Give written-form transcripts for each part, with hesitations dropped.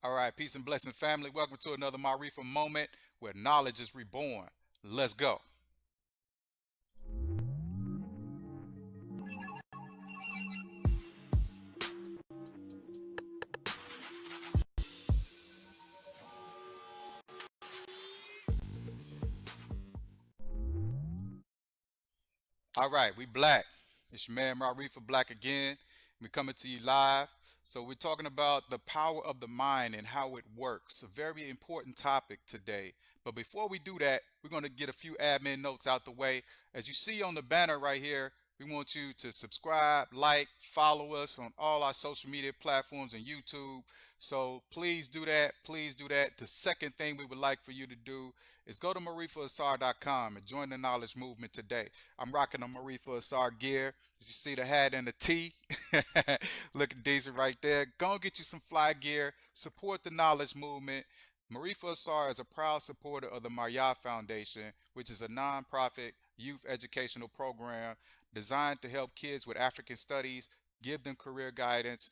All right, peace and blessing, family. Welcome to another Maarifa moment where knowledge is reborn. Let's go. All right, we black. It's your man Maarifa Black again. We're coming to you live. So we're talking about the power of the mind and how it works. A very important topic today. But before we do that, we're going to get a few admin notes out the way. As you see on the banner right here, we want you to subscribe, like, follow us on all our social media platforms and YouTube. So please do that. Please do that. The second thing we would like for you to do is go to marifaasar.com and join the knowledge movement today. I'm rocking a Maarifa Asar gear. As you see the hat and the tee, looking decent right there. Go and get you some fly gear. Support the knowledge movement. Maarifa Asar is a proud supporter of the Marya Foundation, which is a nonprofit youth educational program designed to help kids with African studies, give them career guidance,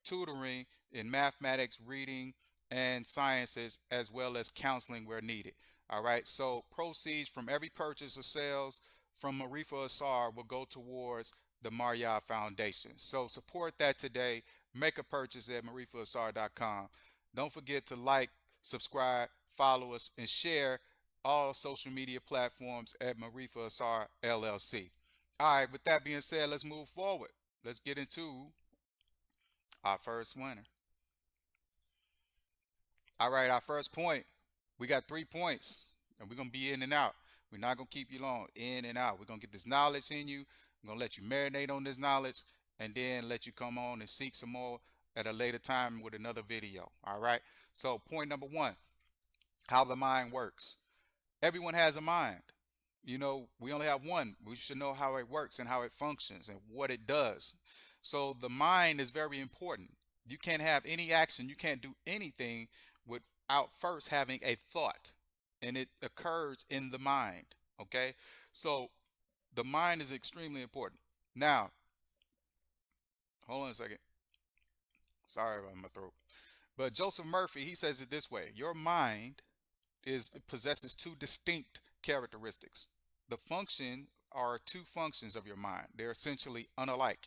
tutoring in mathematics, reading, and sciences, as well as counseling where needed. All right, so proceeds from every purchase or sales from Maarifa Asar will go towards the Marya Foundation. So support that today. Make a purchase at maarifaasar.com. Don't forget to like, subscribe, follow us, and share all social media platforms at Maarifa Asar LLC. All right, with that being said, let's move forward. Let's get into our first winner. All right, our first point. We got 3 points, and we're gonna be in and out. We're not gonna keep you long. In and out. We're gonna get this knowledge in you. We're gonna let you marinate on this knowledge, and then let you come on and seek some more at a later time with another video. All right. So point number one: how the mind works. Everyone has a mind. We only have one. We should know how it works and how it functions and what it does. So the mind is very important. You can't have any action, you can't do anything without first having a thought, and it occurs in the mind. Okay, so the mind is extremely important. Now, hold on a second. Sorry about my throat. But Joseph Murphy, he says it this way: your mind is possesses two distinct characteristics. The function are two functions of your mind. They're essentially unalike.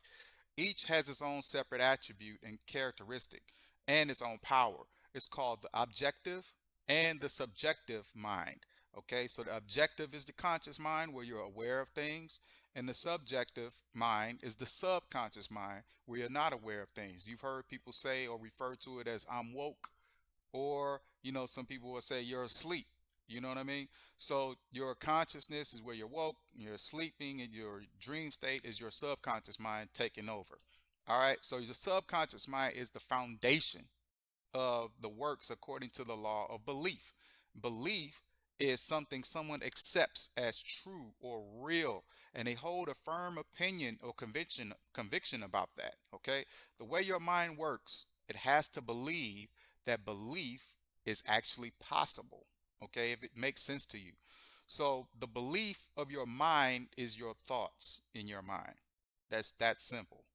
Each has its own separate attribute and characteristic and its own power. It's called the objective and the subjective mind. Okay, so the objective is the conscious mind where you're aware of things, and the subjective mind is the subconscious mind where you're not aware of things. You've heard people say or refer to it as I'm woke, or some people will say you're asleep. You know what I mean? So your consciousness is where you're woke, you're sleeping, and your dream state is your subconscious mind taking over. All right, so your subconscious mind is the foundation of the works according to the law of belief. Belief is something someone accepts as true or real, and they hold a firm opinion or conviction about that. Okay, the way your mind works, it has to believe that belief is actually possible. Okay, if it makes sense to you. So the belief of your mind is your thoughts in your mind. That's that simple.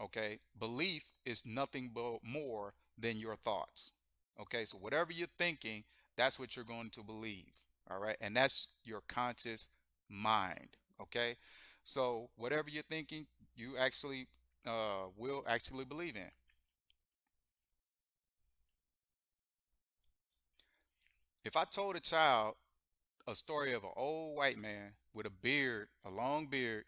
Okay, belief is nothing but more than your thoughts. Okay, so whatever you're thinking, that's what you're going to believe. All right, and that's your conscious mind. Okay, so whatever you're thinking, you actually will actually believe in. If I told a child a story of an old white man with a beard, a long beard,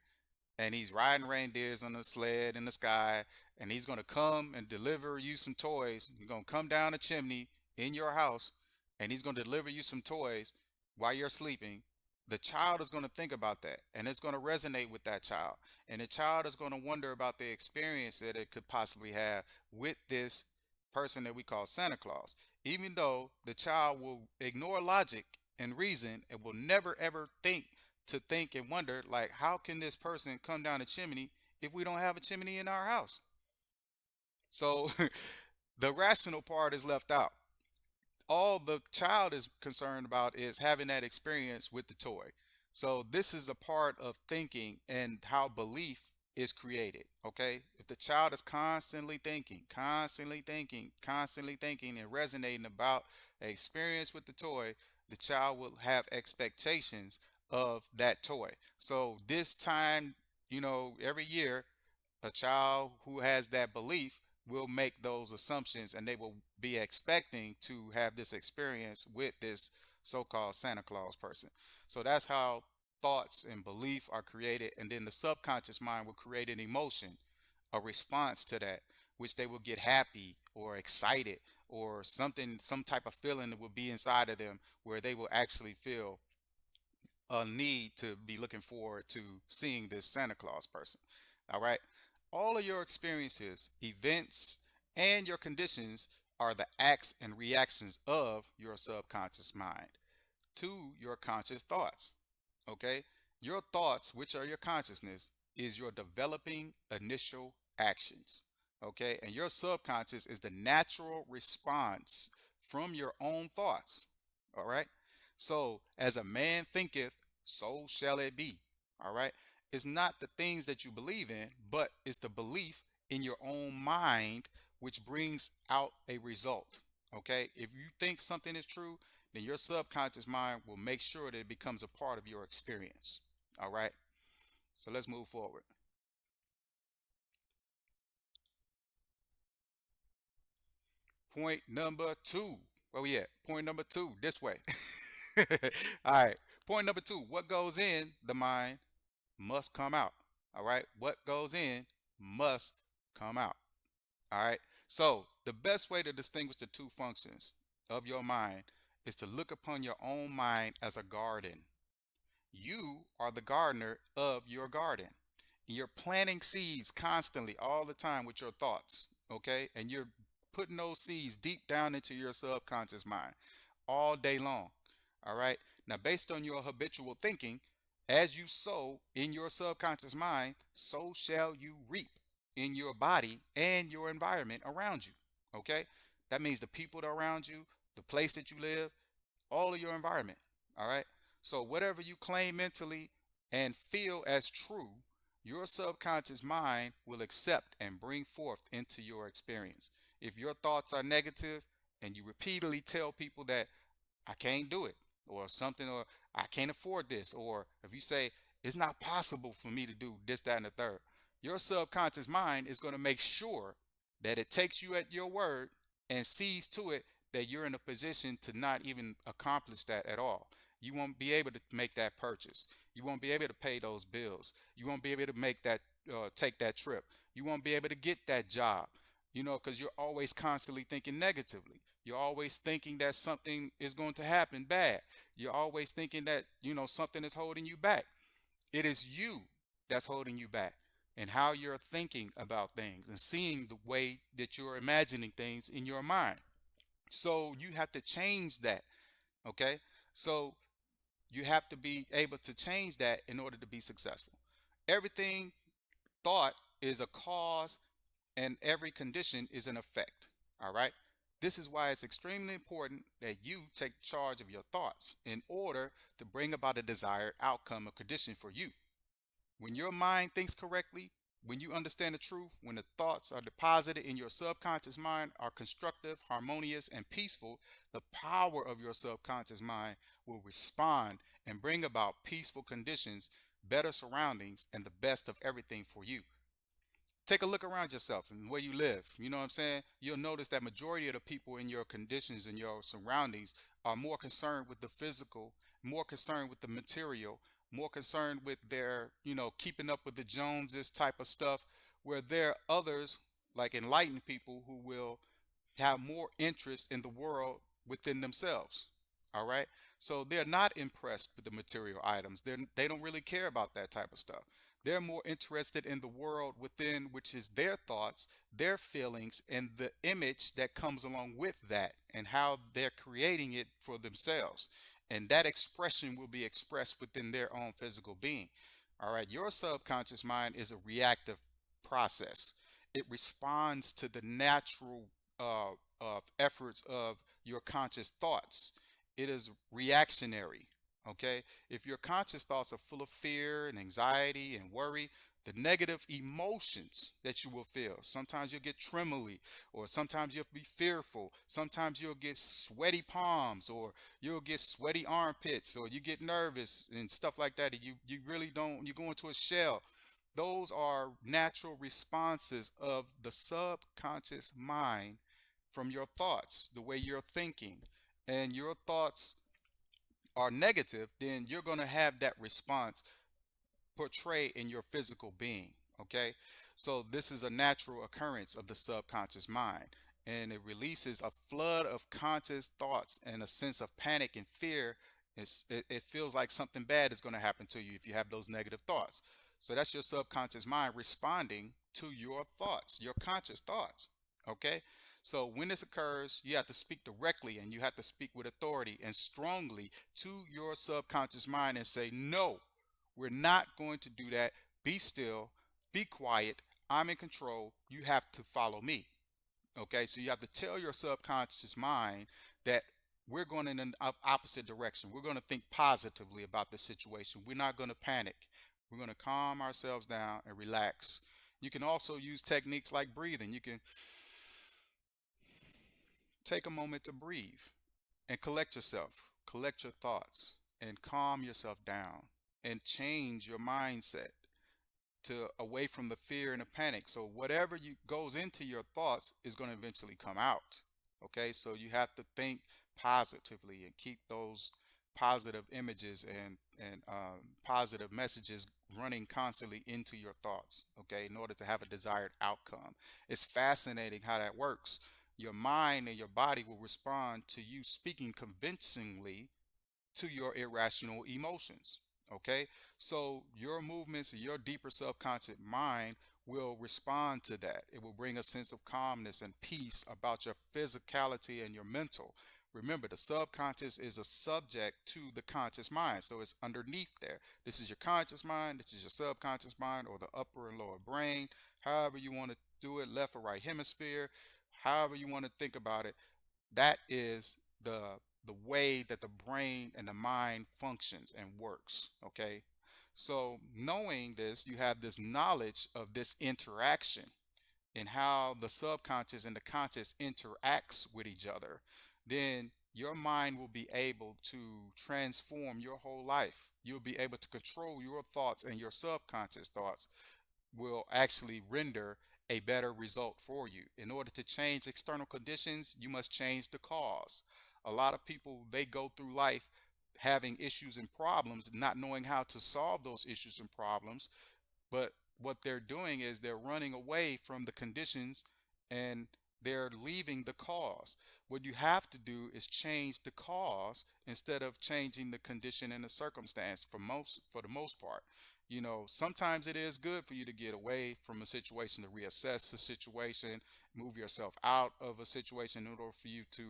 and he's riding reindeers on a sled in the sky, and he's going to come and deliver you some toys. He's going to come down the chimney in your house, and he's going to deliver you some toys while you're sleeping. The child is going to think about that, and it's going to resonate with that child. And the child is going to wonder about the experience that it could possibly have with this person that we call Santa Claus. Even though the child will ignore logic and reason and will never ever think and wonder, like, how can this person come down the chimney if we don't have a chimney in our house? So the rational part is left out. All the child is concerned about is having that experience with the toy. So this is a part of thinking and how belief is created. Okay, if the child is constantly thinking, constantly thinking, constantly thinking, and resonating about an experience with the toy, the child will have expectations of that toy. So this time, every year, a child who has that belief will make those assumptions, and they will be expecting to have this experience with this so-called Santa Claus person. So that's how thoughts and belief are created, and then the subconscious mind will create an emotion, a response to that, which they will get happy or excited or something, some type of feeling that will be inside of them where they will actually feel a need to be looking forward to seeing this Santa Claus person. All right. All of your experiences, events, and your conditions are the acts and reactions of your subconscious mind to your conscious thoughts. Okay? Your thoughts, which are your consciousness, is your developing initial actions. Okay? And your subconscious is the natural response from your own thoughts. All right? So, as a man thinketh, so shall it be. All right? It's not the things that you believe in, but it's the belief in your own mind which brings out a result. Okay? If you think something is true, then your subconscious mind will make sure that it becomes a part of your experience. All right. So let's move forward. Point number two. Where we at? Point number two. This way. All right. Point number two. What goes in the mind must come out. All right. What goes in must come out. All right. So the best way to distinguish the two functions of your mind is to look upon your own mind as a garden. You are the gardener of your garden. You're planting seeds constantly all the time with your thoughts, okay? And you're putting those seeds deep down into your subconscious mind all day long, all right? Now, based on your habitual thinking, as you sow in your subconscious mind, so shall you reap in your body and your environment around you, okay? That means the people that are around you, the place that you live, all of your environment. All right. So whatever you claim mentally and feel as true, your subconscious mind will accept and bring forth into your experience. If your thoughts are negative and you repeatedly tell people that I can't do it or something, or I can't afford this, or if you say it's not possible for me to do this, that, and the third, your subconscious mind is going to make sure that it takes you at your word and sees to it that you're in a position to not even accomplish that at all. You won't be able to make that purchase. You won't be able to pay those bills. You won't be able to make that, take that trip. You won't be able to get that job, because you're always constantly thinking negatively. You're always thinking that something is going to happen bad. You're always thinking that, something is holding you back. It is you that's holding you back, and how you're thinking about things and seeing the way that you're imagining things in your mind. So you have to change that. Okay. So you have to be able to change that in order to be successful. Everything thought is a cause, and every condition is an effect. All right. This is why it's extremely important that you take charge of your thoughts in order to bring about a desired outcome or condition for you. When your mind thinks correctly, when you understand the truth, when the thoughts are deposited in your subconscious mind are constructive, harmonious, and peaceful, the power of your subconscious mind will respond and bring about peaceful conditions, better surroundings, and the best of everything for you. Take a look around yourself and where you live. You know what I'm saying? You'll notice that majority of the people in your conditions and your surroundings are more concerned with the physical, more concerned with the material, more concerned with their, keeping up with the Joneses type of stuff, where there are others like enlightened people who will have more interest in the world within themselves. All right. So they're not impressed with the material items. They don't really care about that type of stuff. They're more interested in the world within, which is their thoughts, their feelings, and the image that comes along with that, and how they're creating it for themselves. And that expression will be expressed within their own physical being. All right. Your subconscious mind is a reactive process. It responds to the natural efforts of your conscious thoughts. It is reactionary. Okay. If your conscious thoughts are full of fear and anxiety and worry, the negative emotions that you will feel. Sometimes you'll get tremorly, or sometimes you'll be fearful. Sometimes you'll get sweaty palms, or you'll get sweaty armpits, or you get nervous and stuff like that. And you really don't, you go into a shell. Those are natural responses of the subconscious mind from your thoughts, the way you're thinking. And your thoughts are negative, then you're going to have that response portray in your physical being. Okay. So this is a natural occurrence of the subconscious mind, and it releases a flood of conscious thoughts and a sense of panic and fear. It feels like something bad is going to happen to you if you have those negative thoughts. So that's your subconscious mind responding to your thoughts, your conscious thoughts. Okay. So when this occurs, you have to speak directly, and you have to speak with authority and strongly to your subconscious mind and say, no, we're not going to do that. Be still, be quiet. I'm in control. You have to follow me. Okay, so you have to tell your subconscious mind that we're going in an opposite direction. We're going to think positively about the situation. We're not going to panic. We're going to calm ourselves down and relax. You can also use techniques like breathing. You can take a moment to breathe and collect yourself, collect your thoughts, and calm yourself down and change your mindset to away from the fear and the panic. So whatever you goes into your thoughts is going to eventually come out. Okay, so you have to think positively and keep those positive images and positive messages running constantly into your thoughts. Okay, in order to have a desired outcome. It's fascinating how that works. Your mind and your body will respond to you speaking convincingly to your irrational emotions. Okay, so your movements and your deeper subconscious mind will respond to that. It will bring a sense of calmness and peace about your physicality and your mental. Remember, the subconscious is a subject to the conscious mind, so it's underneath there. This is your conscious mind, this is your subconscious mind, or the upper and lower brain, however you want to do it, left or right hemisphere, however you want to think about it. That is the way that the brain and the mind functions and works. Okay, so knowing this, you have this knowledge of this interaction and how the subconscious and the conscious interacts with each other. Then your mind will be able to transform your whole life. You'll be able to control your thoughts, and your subconscious thoughts will actually render a better result for you. In order to change external conditions, you must change the cause. A lot of people, they go through life having issues and problems, not knowing how to solve those issues and problems, but what they're doing is they're running away from the conditions, and they're leaving the cause. What you have to do is change the cause instead of changing the condition and the circumstance for the most part. Sometimes it is good for you to get away from a situation, to reassess the situation, move yourself out of a situation in order for you to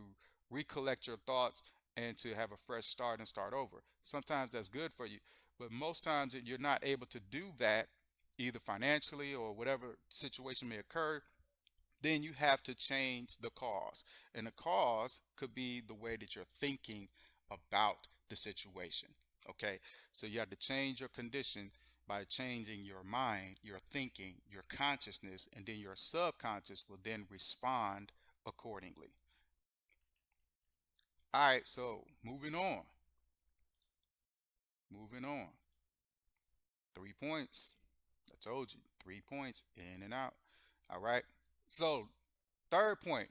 recollect your thoughts and to have a fresh start and start over. Sometimes that's good for you, but most times you're not able to do that, either financially or whatever situation may occur. Then you have to change the cause. And the cause could be the way that you're thinking about the situation. Okay. So you have to change your condition by changing your mind, your thinking, your consciousness, and then your subconscious will then respond accordingly. All right. So moving on. Moving on. 3 points. I told you, 3 points in and out. All right. So, third point,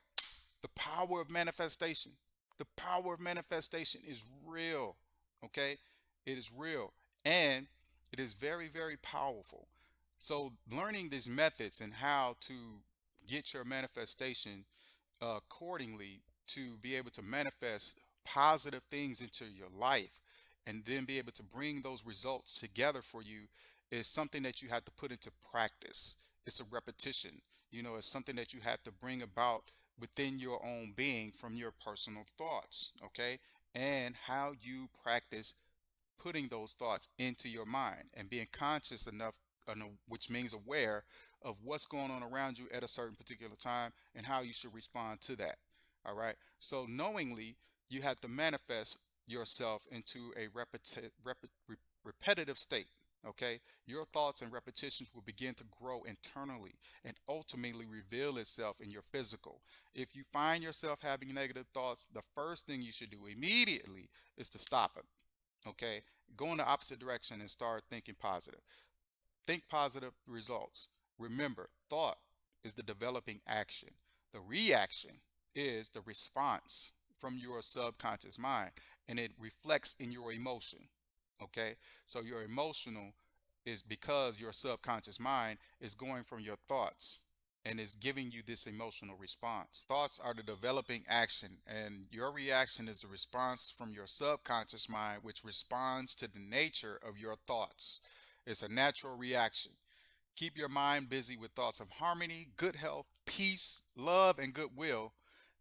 the power of manifestation. The power of manifestation is real. Okay. It is real. And it is very, very powerful. So, learning these methods and how to get your manifestation accordingly to be able to manifest positive things into your life and then be able to bring those results together for you is something that you have to put into practice. It's a repetition. It's something that you have to bring about within your own being from your personal thoughts, okay? And how you practice putting those thoughts into your mind and being conscious enough, which means aware of what's going on around you at a certain particular time and how you should respond to that. All right. So knowingly, you have to manifest yourself into a repetitive state. Okay, your thoughts and repetitions will begin to grow internally and ultimately reveal itself in your physical. If you find yourself having negative thoughts, the first thing you should do immediately is to stop it. Okay, go in the opposite direction and start thinking positive. Think positive results. Remember, thought is the developing action. The reaction is the response from your subconscious mind, and it reflects in your emotion. Okay, so your emotional is because your subconscious mind is going from your thoughts and is giving you this emotional response. Thoughts are the developing action, and your reaction is the response from your subconscious mind, which responds to the nature of your thoughts. It's a natural reaction. Keep your mind busy with thoughts of harmony, good health, peace, love, and goodwill.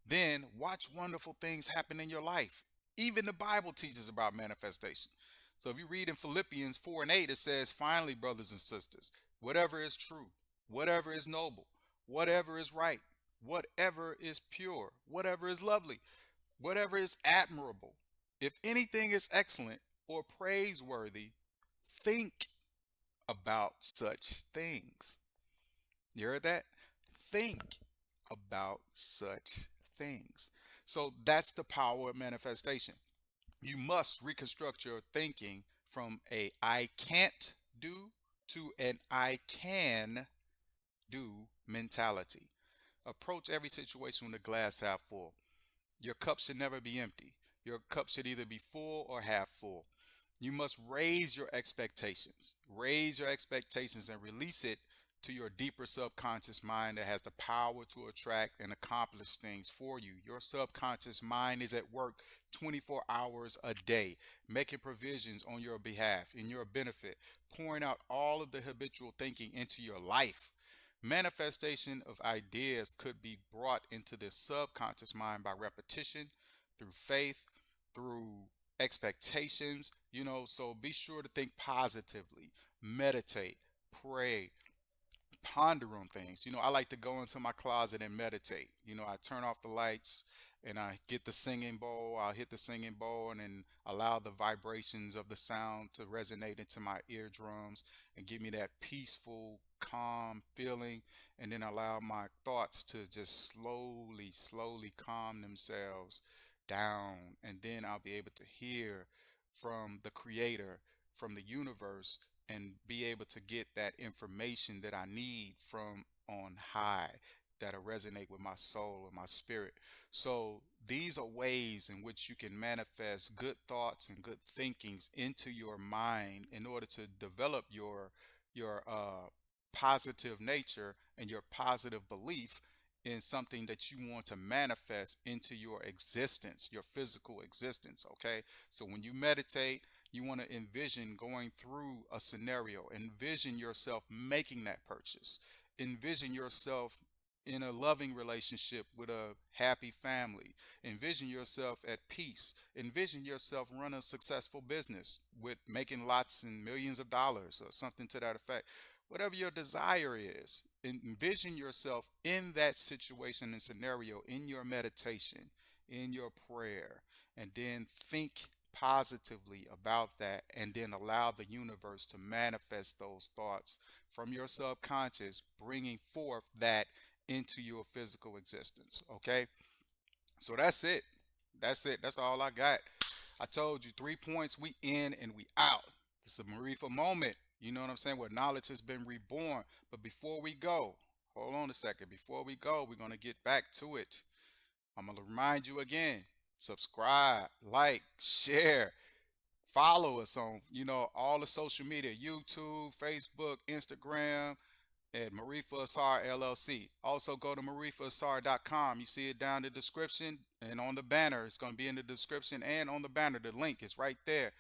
Then watch wonderful things happen in your life. Even the Bible teaches about manifestation. So if you read in Philippians 4 and 8, it says, finally, brothers and sisters, whatever is true, whatever is noble, whatever is right, whatever is pure, whatever is lovely, whatever is admirable, if anything is excellent or praiseworthy, think about such things. You heard that? Think about such things. So that's the power of manifestation. You must reconstruct your thinking from a I can't do to an I can do mentality. Approach every situation with a glass half full. Your cup should never be empty. Your cup should either be full or half full. You must raise your expectations. Raise your expectations and release it to your deeper subconscious mind that has the power to attract and accomplish things for you. Your subconscious mind is at work 24 hours a day, making provisions on your behalf, in your benefit, pouring out all of the habitual thinking into your life. Manifestation of ideas could be brought into the subconscious mind by repetition, through faith, through expectations, so be sure to think positively, meditate, pray, ponder on things. I like to go into my closet and meditate. I turn off the lights and I get the singing bowl. I'll hit the singing bowl and then allow the vibrations of the sound to resonate into my eardrums and give me that peaceful, calm feeling. And then allow my thoughts to just slowly, slowly calm themselves down. And then I'll be able to hear from the Creator, from the universe, and be able to get that information that I need from on high that'll resonate with my soul and my spirit. So these are ways in which you can manifest good thoughts and good thinkings into your mind in order to develop your positive nature and your positive belief in something that you want to manifest into your existence, your physical existence. Okay. So when you meditate, you want to envision going through a scenario, envision yourself making that purchase, envision yourself in a loving relationship with a happy family, envision yourself at peace, envision yourself running a successful business with making lots and millions of dollars or something to that effect. Whatever your desire is, envision yourself in that situation and scenario in your meditation, in your prayer, and then think positively about that, and then allow the universe to manifest those thoughts from your subconscious, bringing forth that into your physical existence. Okay, so that's it. That's it. That's all I got. I told you 3 points. We in and we out. It's a Maarifa moment. You know what I'm saying? Where knowledge has been reborn. But before we go, hold on a second. Before we go, we're gonna get back to it. I'm gonna remind you again. Subscribe, like, share, follow us on, all the social media, YouTube, Facebook, Instagram, at Maarifa Asar LLC. Also go to maarifaasar.com. You see it down in the description and on the banner. It's going to be in the description and on the banner. The link is right there.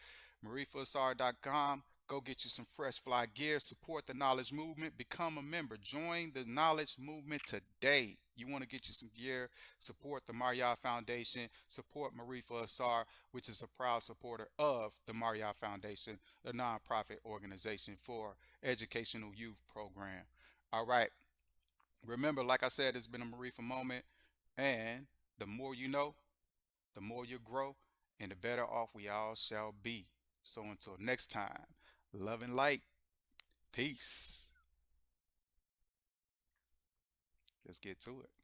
maarifaasar.com. Go get you some fresh fly gear. Support the knowledge movement. Become a member. Join the knowledge movement today. You want to get you some gear. Support the Marriott Foundation. Support Maarifa Asar, which is a proud supporter of the Marriott Foundation, a nonprofit organization for educational youth program. All right. Remember, like I said, it's been a Maarifa moment. And the more you know, the more you grow, and the better off we all shall be. So until next time, love and light. Peace. Let's get to it.